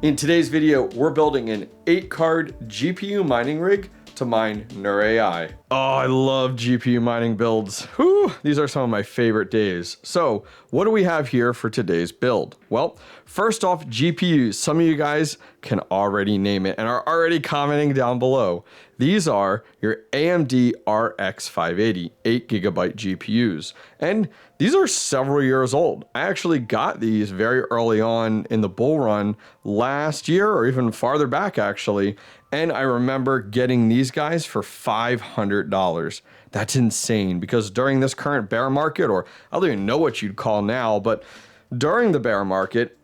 In today's video, we're building an 8-card GPU mining rig to mine Neurai. Oh, I love GPU mining builds. Whew, these are some of my favorite days. So what do we have here for today's build? Well, first off, GPUs. Some of you guys can already name it and are already commenting down below. These are your AMD RX580 8GB GPUs. And these are several years old. I actually got these very early on in the bull run last year, or even farther back actually. And I remember getting these guys for $500. That's insane, because during this current bear market, or I don't even know what you'd call now, but during the bear market,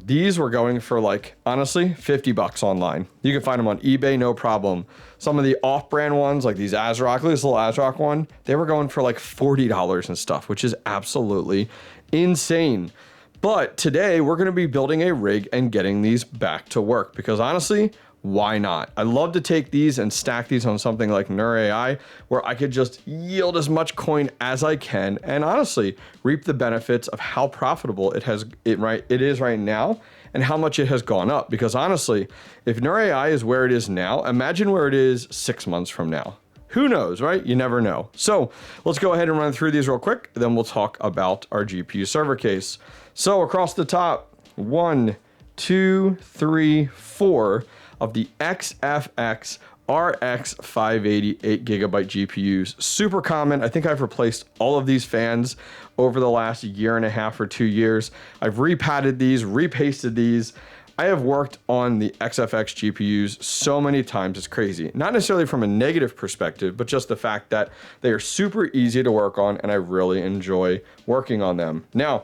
these were going for, like, honestly, 50 bucks online. You can find them on eBay, no problem. Some of the off-brand ones, like these ASRock, this little ASRock one, they were going for like $40 and stuff, which is absolutely insane. But today we're going to be building a rig and getting these back to work, because honestly, why not? I love to take these and stack these on something like Neurai, where I could just yield as much coin as I can and honestly reap the benefits of how profitable it is right now and how much it has gone up. Because honestly, if Neurai is where it is now, imagine where it is 6 months from now. Who knows, right? You never know. So let's go ahead and run through these real quick. Then we'll talk about our GPU server case. So across the top, 1, 2, 3, 4 of the XFX RX580 8GB GPUs. Super common. I think I've replaced all of these fans over the last year and a half or 2 years. I've repadded these, repasted these. I have worked on the XFX GPUs so many times, it's crazy. Not necessarily from a negative perspective, but just the fact that they are super easy to work on and I really enjoy working on them. Now,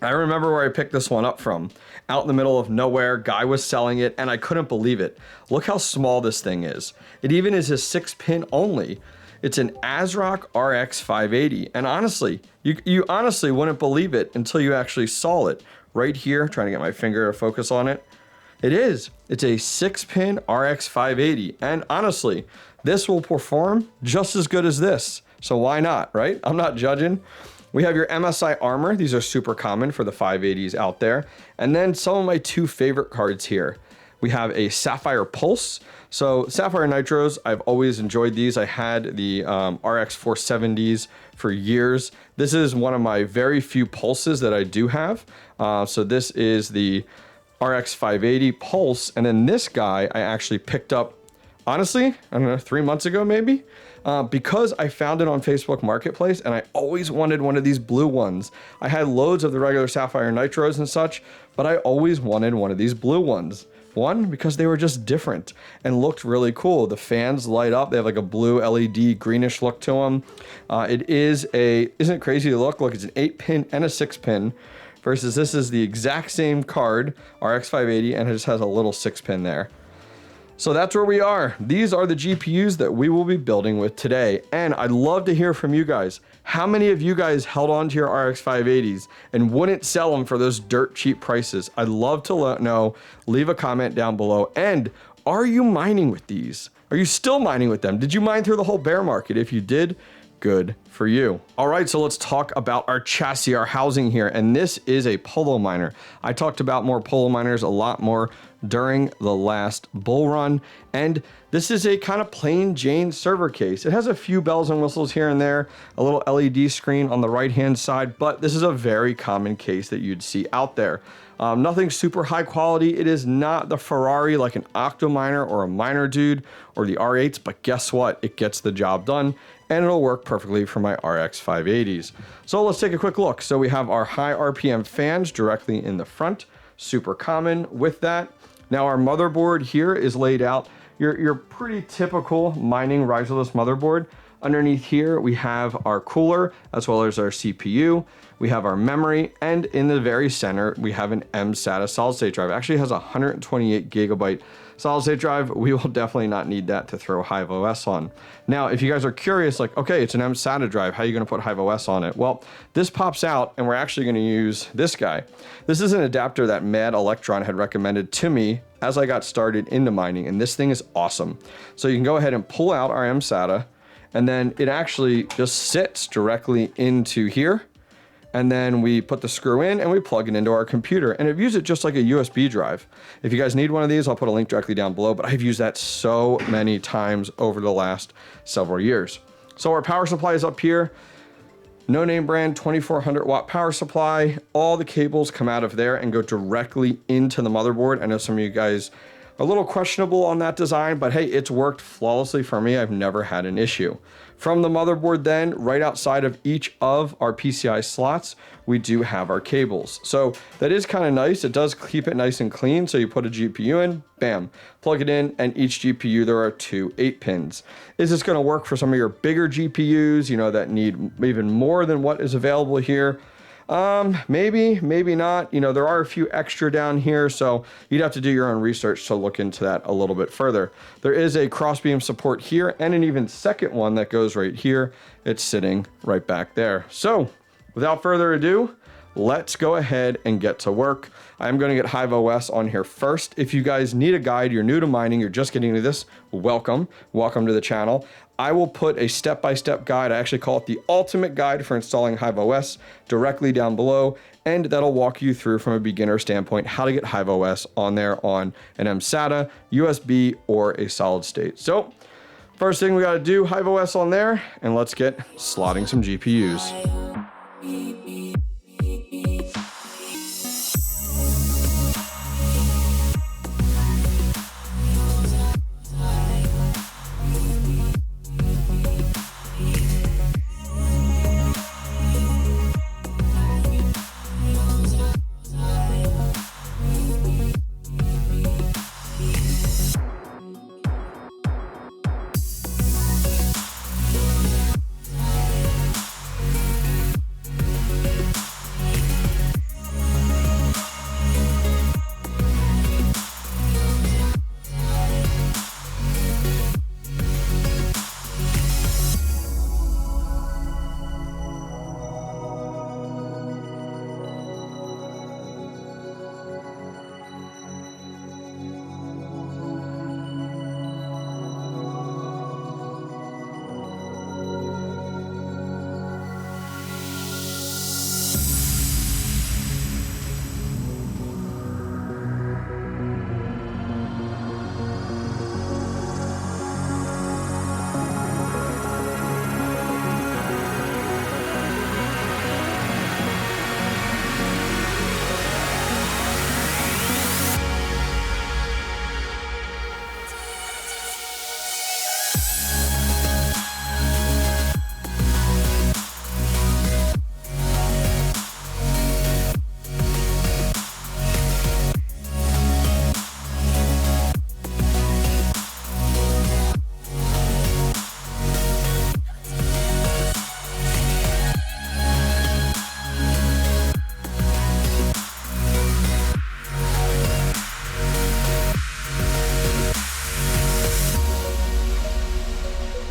I remember where I picked this one up from. Out in the middle of nowhere, guy was selling it, and I couldn't believe it. Look how small this thing is. It even is a 6-pin only. It's an ASRock RX580, and honestly, you honestly wouldn't believe it until you actually saw it. Right here, trying to get my finger to focus on it. It is. It's a 6-pin RX580, and honestly, this will perform just as good as this. So why not, right? I'm not judging. We have your MSI Armor. These are super common for the 580s out there. And then some of my 2 favorite cards here. We have a Sapphire Pulse. So Sapphire Nitros, I've always enjoyed these. I had the RX470s for years. This is one of my very few Pulses that I do have. So this is the RX580 Pulse. And then this guy I actually picked up, honestly, I don't know, 3 months ago maybe? Because I found it on Facebook Marketplace and I always wanted one of these blue ones. I had loads of the regular Sapphire Nitros and such, but I always wanted one of these blue ones. One, because they were just different and looked really cool. The fans light up. They have like a blue LED greenish look to them. Isn't it crazy to look? Look, it's an 8-pin and a 6-pin versus this is the exact same card, RX580, and it just has a little 6-pin there. So that's where we are. These are the GPUs that we will be building with today. And I'd love to hear from you guys. How many of you guys held on to your RX580s and wouldn't sell them for those dirt cheap prices? I'd love to know. Leave a comment down below. And are you mining with these? Are you still mining with them? Did you mine through the whole bear market? If you did, good for you. All right, so let's talk about our chassis, our housing here. And this is a Polo miner. I talked about more Polo miners a lot more during the last bull run. And this is a kind of plain Jane server case. It has a few bells and whistles here and there, a little LED screen on the right-hand side, but this is a very common case that you'd see out there. Nothing super high quality. It is not the Ferrari like an Octominer or a Miner Dude or the R8s, but guess what? It gets the job done and it'll work perfectly for my RX580s. So let's take a quick look. So we have our high RPM fans directly in the front, super common with that. Now our motherboard here is laid out, your pretty typical mining riserless motherboard. Underneath here, we have our cooler as well as our CPU. We have our memory, and in the very center, we have an mSATA solid state drive. It actually has a 128GB solid state drive. We will definitely not need that to throw HIVEOS on. Now, if you guys are curious, like, okay, it's an mSATA drive, how are you gonna put HIVEOS on it? Well, this pops out and we're actually gonna use this guy. This is an adapter that Mad Electron had recommended to me as I got started into mining, and this thing is awesome. So you can go ahead and pull out our mSATA, and then it actually just sits directly into here. and then we put the screw in and we plug it into our computer, and it views it just like a USB drive. If you guys need one of these, I'll put a link directly down below, but I've used that so many times over the last several years. So our power supply is up here. No name brand 2400 watt power supply. All the cables come out of there and go directly into the motherboard. I know some of you guys are a little questionable on that design, but hey, it's worked flawlessly for me. I've never had an issue. From the motherboard then, right outside of each of our PCI slots, we do have our cables. So that is kind of nice. It does keep it nice and clean. So you put a GPU in, bam, plug it in, and each GPU, there are 2 8 pins. Is this going to work for some of your bigger GPUs, you know, that need even more than what is available here? Maybe, maybe not. You know, there are a few extra down here, so you'd have to do your own research to look into that a little bit further. There is a crossbeam support here and an even second one that goes right here. It's sitting right back there. So without further ado, let's go ahead and get to work. I'm going to get HIVEOS on here first. If you guys need a guide, you're new to mining, you're just getting into this, welcome to the channel. I will put a step-by-step guide. I actually call it the ultimate guide for installing HIVEOS directly down below, and that'll walk you through from a beginner standpoint how to get HIVEOS on there on an mSATA, USB, or a solid state. So first thing we got to do, HIVEOS on there, and let's get slotting some GPUs.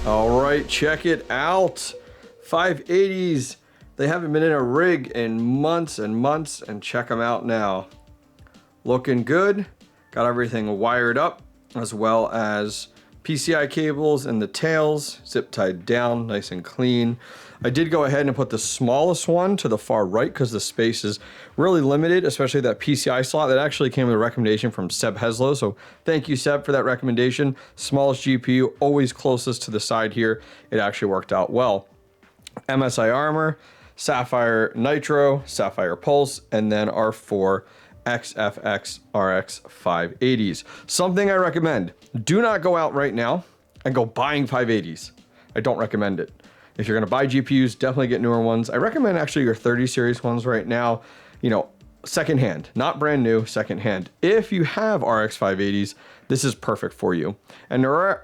All right, check it out. 580s. They haven't been in a rig in months and months, and check them out now. Looking good. Got everything wired up, as well as PCI cables and the tails zip tied down nice and clean. I did go ahead and put the smallest one to the far right because the space is really limited, especially that PCI slot. That actually came with a recommendation from 𝐵𝐵𝐻𝐿, so thank you, Seb, for that recommendation. Smallest GPU, always closest to the side here. It actually worked out well. MSI Armor, Sapphire Nitro, Sapphire Pulse, and then our 4 XFX RX580s. Something I recommend, do not go out right now and go buying 580s. I don't recommend it. If you're gonna buy GPUs, definitely get newer ones. I recommend actually your 30 series ones right now, you know, secondhand, not brand new, secondhand. If you have RX580s, this is perfect for you. And Neurai,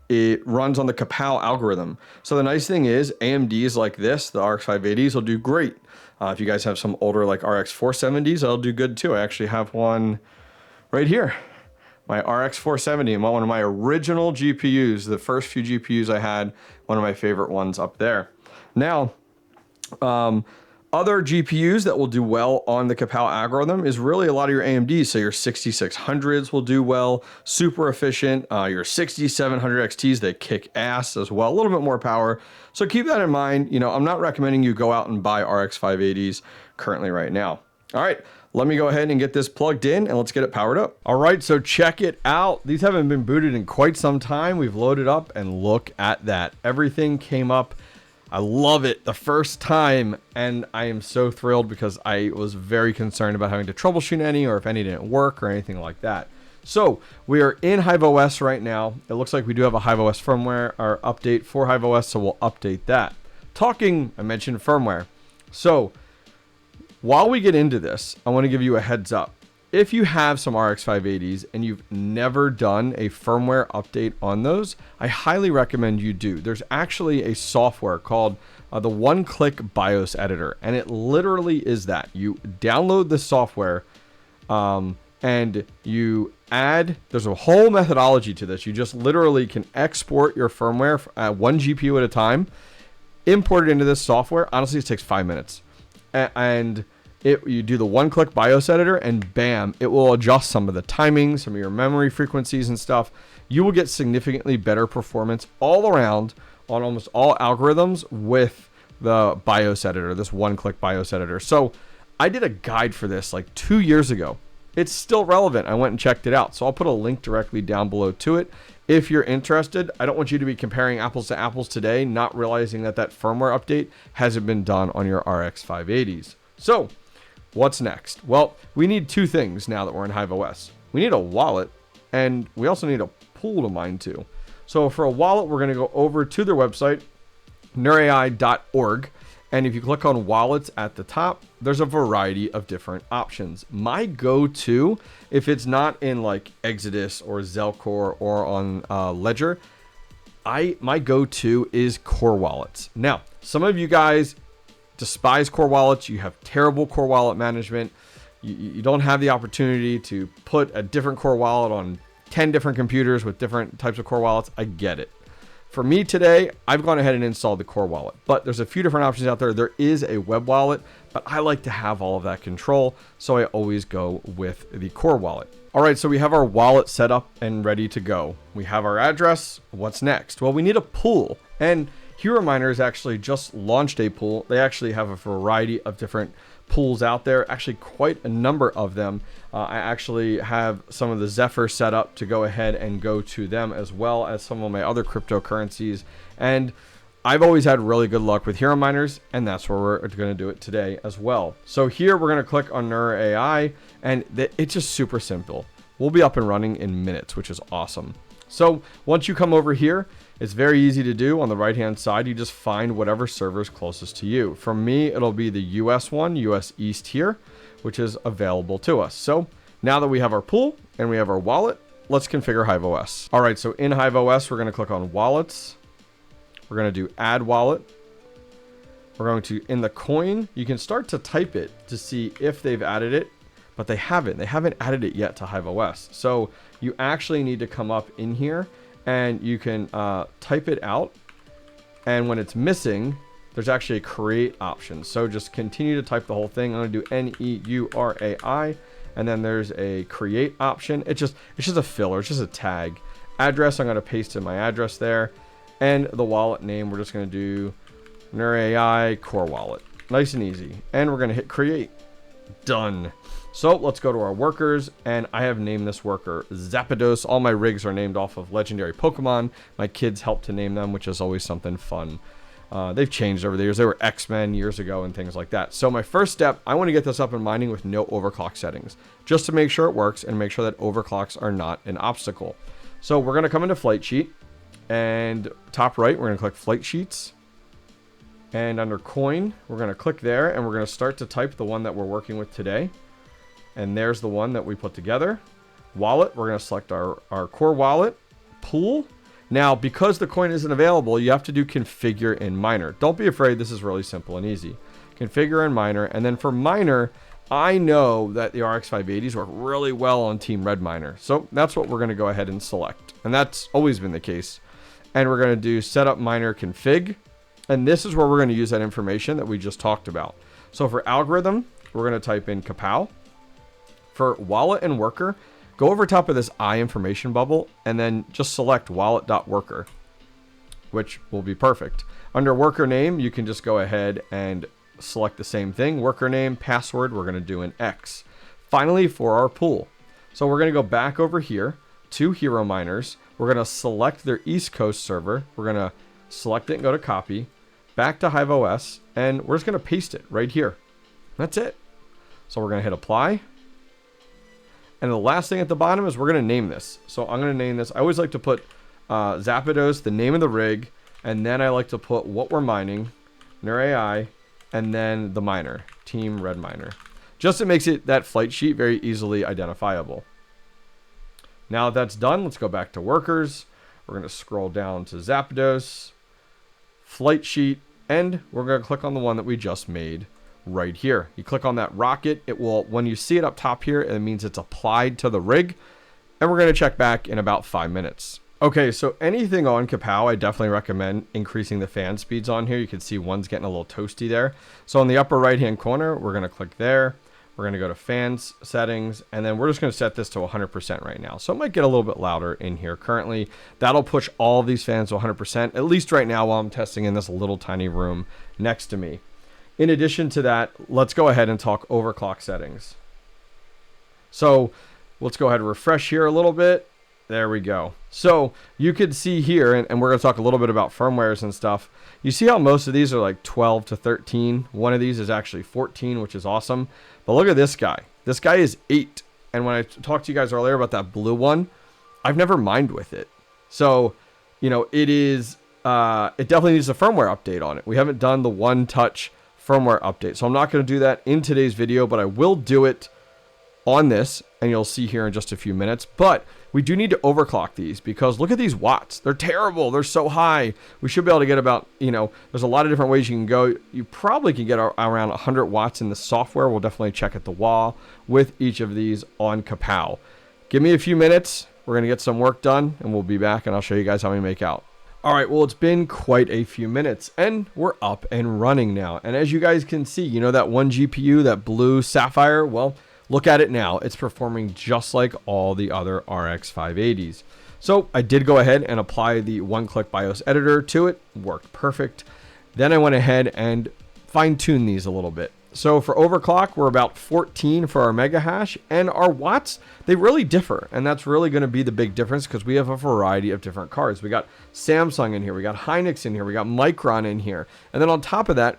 it runs on the 𝐶𝐫 algorithm. So the nice thing is AMDs like this, the RX580s will do great. If you guys have some older like RX470s, that'll do good too. I actually have one right here. My RX470, one of my original GPUs, the first few GPUs I had, one of my favorite ones up there. Now, Other GPUs that will do well on the 𝐾𝐝 algorithm is really a lot of your AMDs. So your 6600s will do well, super efficient. Your 6700 XTs, they kick ass as well, a little bit more power. So keep that in mind. You know, I'm not recommending you go out and buy RX580s currently right now. All right, let me go ahead and get this plugged in and let's get it powered up. All right, so check it out. These haven't been booted in quite some time. We've loaded up and look at that. Everything came up. I love it the first time, and I am so thrilled because I was very concerned about having to troubleshoot any or if any didn't work or anything like that. So we are in HIVEOS right now. It looks like we do have a HIVEOS firmware or update for HIVEOS, so we'll update that. I mentioned firmware. So while we get into this, I want to give you a heads up. If you have some RX580s and you've never done a firmware update on those, I highly recommend you do. There's actually a software called the one-click BIOS editor, and it literally is that. You download the software and you add, there's a whole methodology to this. You just literally can export your firmware one GPU at a time, import it into this software. Honestly, it takes 5 minutes. And you do the one-click BIOS editor, and bam, it will adjust some of the timing, some of your memory frequencies and stuff. You will get significantly better performance all around on almost all algorithms with the BIOS editor, this one-click BIOS editor. So I did a guide for this like 2 years ago. It's still relevant. I went and checked it out. So I'll put a link directly down below to it if you're interested. I don't want you to be comparing apples to apples today, not realizing that that firmware update hasn't been done on your RX580s. So what's next? Well, we need two things now that we're in HIVEOS. We need a wallet, and we also need a pool to mine to. So for a wallet, we're going to go over to their website, neurai.org. And if you click on wallets at the top, there's a variety of different options. My go-to, if it's not in like Exodus or Zelcore or on Ledger, my go-to is Core Wallets. Now, some of you guys despise Core Wallets. You have terrible Core Wallet management. You don't have the opportunity to put a different Core Wallet on 10 different computers with different types of Core Wallets. I get it. For me today, I've gone ahead and installed the Core Wallet, but there's a few different options out there. There is a web wallet, but I like to have all of that control, so I always go with the Core Wallet. All right, so we have our wallet set up and ready to go. We have our address. What's next? Well, we need a pool, and Hero Miners actually just launched a pool. They actually have a variety of different pools out there, actually quite a number of them. I actually have some of the Zephyr set up to go ahead and go to them, as well as some of my other cryptocurrencies. And I've always had really good luck with Hero Miners, and that's where we're going to do it today as well. So here we're going to click on Neurai AI, and it's just super simple. We'll be up and running in minutes, which is awesome. So once you come over here, it's very easy to do. On the right hand side, you just find whatever server is closest to you. For me, it'll be the US one, US East here, which is available to us. So now that we have our pool and we have our wallet, let's configure HIVEOS. All right, so in HIVEOS, we're going to click on wallets. We're going to do add wallet. We're going to, in the coin, you can start to type it to see if they've added it, but they haven't. They haven't added it yet to HIVEOS. So you actually need to come up in here and you can type it out. And when it's missing, there's actually a create option. So just continue to type the whole thing. I'm going to do Neurai, and then there's a create option. It's just a filler. It's just a tag. Address, I'm going to paste in my address there. And the wallet name, we're just going to do Neurai Core Wallet. Nice and easy. And we're going to hit create. Done. So let's go to our workers, and I have named this worker Zapdos. All my rigs are named off of legendary Pokemon. My kids helped to name them, which is always something fun. They've changed over the years. They were X-Men years ago and things like that. So my first step, I want to get this up and mining with no overclock settings, just to make sure it works and make sure that overclocks are not an obstacle. So we're going to come into Flightsheet, and top right, we're going to click Flight Sheets. And under coin, we're going to click there, and we're going to start to type the one that we're working with today. And there's the one that we put together. Wallet, we're going to select our core wallet. Pool. Now, because the coin isn't available, you have to do configure in miner. Don't be afraid. This is really simple and easy. Configure in miner. And then for miner, I know that the RX580s work really well on Team Red Miner. So that's what we're going to go ahead and select. And that's always been the case. And we're going to do setup miner config. And this is where we're going to use that information that we just talked about. So for algorithm, we're going to type in 𝐾𝐵. For wallet and worker, go over top of this I information bubble and then just select wallet.worker, which will be perfect. Under worker name, you can just go ahead and select the same thing. Worker name, password, we're going to do an X. Finally, for our pool. So we're going to go back over here to Hero Miners. We're going to select their East Coast server. We're going to select it and go to copy, back to HIVEOS, and we're just going to paste it right here. That's it. So we're going to hit apply. And the last thing at the bottom is we're going to name this. So I'm going to name this. I always like to put Zapdos, the name of the rig, and then I like to put what we're mining, Neurai, and then the miner, Team Red Miner. Just it makes it that flight sheet very easily identifiable. Now that that's done, let's go back to workers. We're going to scroll down to Zapdos, flight sheet, and we're going to click on the one that we just made right here. You click on that rocket, it will, when you see it up top here, it means it's applied to the rig, and we're going to check back in about 5 minutes. Okay, so anything on 𝐾𝐵, I definitely recommend increasing the fan speeds on here. You can see one's getting a little toasty there. So in the upper right hand corner, we're going to click there. We're going to go to fans settings, and then we're just going to set this to 100% right now. So it might get a little bit louder in here currently. That'll push all of these fans to 100%, at least right now while I'm testing in this little tiny room next to me. In addition to that, let's go ahead and talk overclock settings. So let's go ahead and refresh here a little bit. There we go. So you could see here, and we're going to talk a little bit about firmwares and stuff. You see how most of these are like 12 to 13. One of these is actually 14, which is awesome. But look at this guy. This guy is 8. And when I talked to you guys earlier about that blue one, I've never mined with it. So, you know, it is, it definitely needs a firmware update on it. We haven't done the one-touch firmware update. So I'm not going to do that in today's video, but I will do it on this, and you'll see here in just a few minutes. But we do need to overclock these because look at these watts. They're terrible. They're so high. We should be able to get about, you know, there's a lot of different ways you can go. You probably can get around 100 watts in the software. We'll definitely check at the wall with each of these on 𝐾𝐵. Give me a few minutes. We're going to get some work done, and we'll be back, and I'll show you guys how we make out. All right, well, it's been quite a few minutes, and we're up and running now. And as you guys can see, you know that one GPU, that blue Sapphire? Well, look at it now. It's performing just like all the other RX580s. So I did go ahead and apply the one-click BIOS editor to it. Worked perfect. Then I went ahead and fine-tuned these a little bit. So for overclock, we're about 14 for our mega hash, and our watts, they really differ. And that's really going to be the big difference because we have a variety of different cards. We got Samsung in here. We got Hynix in here. We got Micron in here. And then on top of that,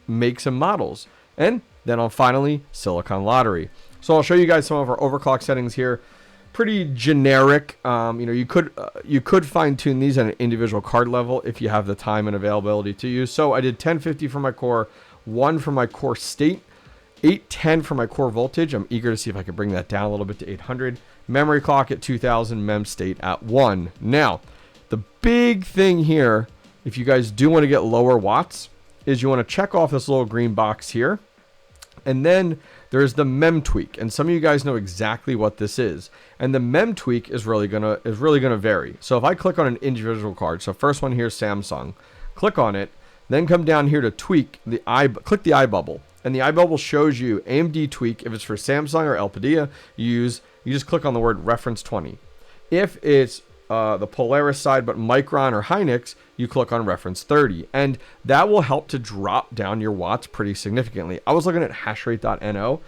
makes and models. And then on finally, Silicon Lottery. So I'll show you guys some of our overclock settings here. Pretty generic. You know, you could fine tune these at an individual card level if you have the time and availability to use. So I did 1050 for my core, 1 for my core state, 810 for my core voltage. I'm eager to see if I can bring that down a little bit to 800. Memory clock at 2000, mem state at 1. Now, the big thing here, if you guys do want to get lower watts, is you want to check off this little green box here. And then there's the mem tweak, and some of you guys know exactly what this is. And the mem tweak is really gonna vary. So if I click on an individual card, so first one here, Samsung, click on it, then come down here to tweak the click the eye bubble, and the eye bubble shows you AMD tweak. If it's for Samsung or 𝐿PDA, you just click on the word reference 20. If it's the Polaris side, but Micron or Hynix, you click on reference 30, and that will help to drop down your watts pretty significantly. I was looking at hashrate.no.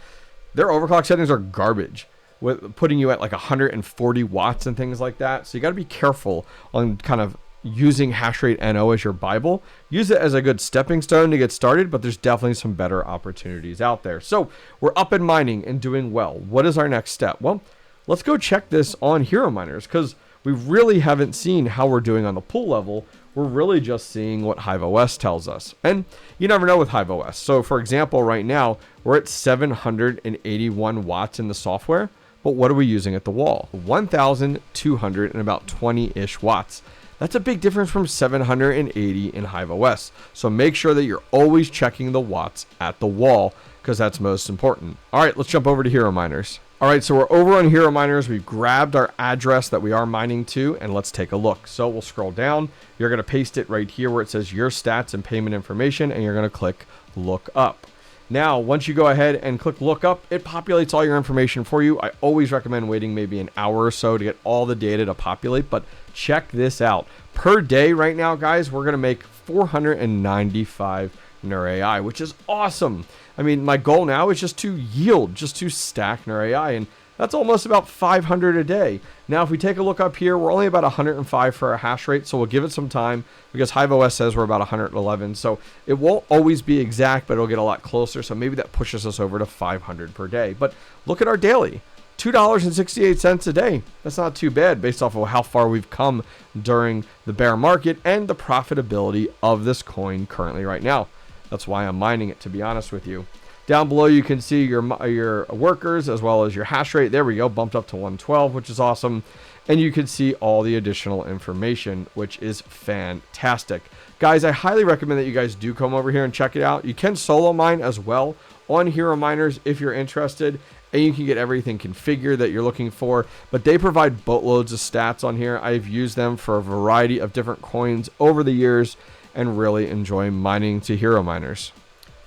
Their overclock settings are garbage, with putting you at like 140 watts and things like that. So you got to be careful on kind of using hashrate.no as your Bible. Use it as a good stepping stone to get started, but there's definitely some better opportunities out there. So we're up and mining and doing well. What is our next step? Well, let's go check this on Hero Miners, because we really haven't seen how we're doing on the pool level. We're really just seeing what HIVEOS tells us. And you never know with HIVEOS. So for example, right now, we're at 781 watts in the software, but what are we using at the wall? 1,200 and about 20-ish watts. That's a big difference from 780 in HIVEOS. So make sure that you're always checking the watts at the wall, because that's most important. All right, let's jump over to Hero Miners. All right, so we're over on Hero Miners. We've grabbed our address that we are mining to, and let's take a look. So we'll scroll down. You're going to paste it right here where it says your stats and payment information, and you're going to click look up. Now, once you go ahead and click look up, it populates all your information for you. I always recommend waiting maybe an hour or so to get all the data to populate, but check this out. Per day right now, guys, we're going to make 495 Neurai, which is awesome. I mean, my goal now is just to yield, just to stack Neurai, and that's almost about 500 a day. Now, if we take a look up here, we're only about 105 for our hash rate, so we'll give it some time because HIVEOS says we're about 111. So it won't always be exact, but it'll get a lot closer. So maybe that pushes us over to 500 per day. But look at our daily, $2.68 a day. That's not too bad based off of how far we've come during the bear market and the profitability of this coin currently right now. That's why I'm mining it, to be honest with you. Down below, you can see your workers as well as your hash rate. There we go, bumped up to 112, which is awesome. And you can see all the additional information, which is fantastic. Guys, I highly recommend that you guys do come over here and check it out. You can solo mine as well on Hero Miners if you're interested, and you can get everything configured that you're looking for. But they provide boatloads of stats on here. I've used them for a variety of different coins over the years and really enjoy mining to Hero Miners.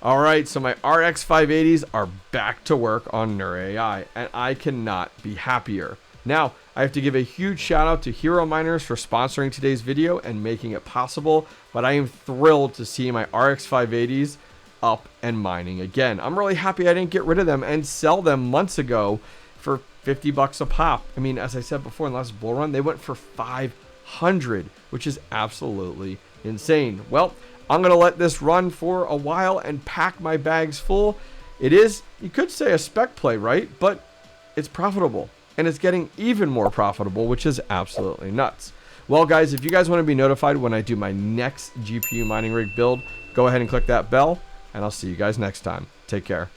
All right, so my RX580s are back to work on Neurai, and I cannot be happier. Now, I have to give a huge shout out to Hero Miners for sponsoring today's video and making it possible, but I am thrilled to see my RX580s up and mining again. I'm really happy I didn't get rid of them and sell them months ago for 50 bucks a pop. I mean, as I said before in the last bull run, they went for 500, which is absolutely insane. Well, I'm going to let this run for a while and pack my bags full. It is, you could say, a spec play, right? But it's profitable, and it's getting even more profitable, which is absolutely nuts. Well, guys, if you guys want to be notified when I do my next GPU mining rig build, go ahead and click that bell, and I'll see you guys next time. Take care.